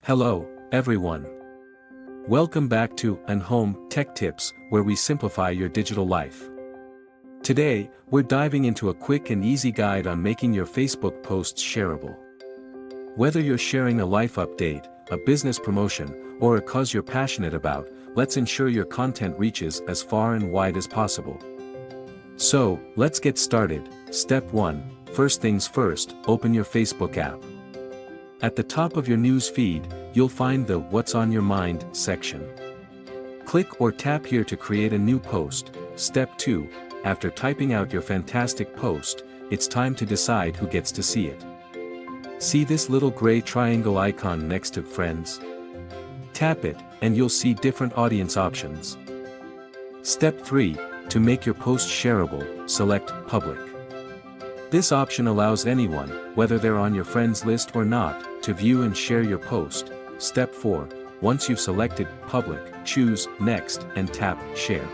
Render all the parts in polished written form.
Hello, everyone. Welcome back to AnHome Tech Tips, where we simplify your digital life. Today, we're diving into a quick and easy guide on making your Facebook posts shareable. Whether you're sharing a life update, a business promotion, or a cause you're passionate about, let's ensure your content reaches as far and wide as possible. So, let's get started. Step 1. First things first, open your Facebook app. At the top of your news feed, you'll find the What's on Your Mind section. Click or tap here to create a new post. Step 2. After typing out your fantastic post, it's time to decide who gets to see it. See this little gray triangle icon next to Friends? Tap it, and you'll see different audience options. Step 3. To make your post shareable, select Public. This option allows anyone, whether they're on your friends list or not, to view and share your post. Step 4. Once you've selected Public, choose Next and tap Share.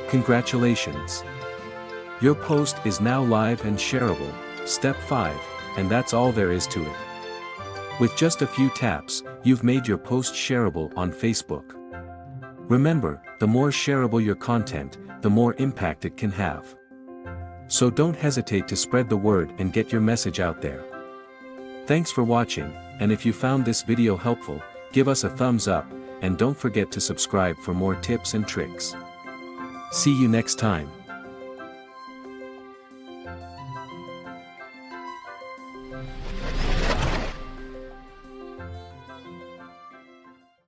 Congratulations! Your post is now live and shareable. Step 5. And that's all there is to it. With just a few taps, you've made your post shareable on Facebook. Remember, the more shareable your content, the more impact it can have. So don't hesitate to spread the word and get your message out there. Thanks for watching, and if you found this video helpful, give us a thumbs up, and don't forget to subscribe for more tips and tricks. See you next time.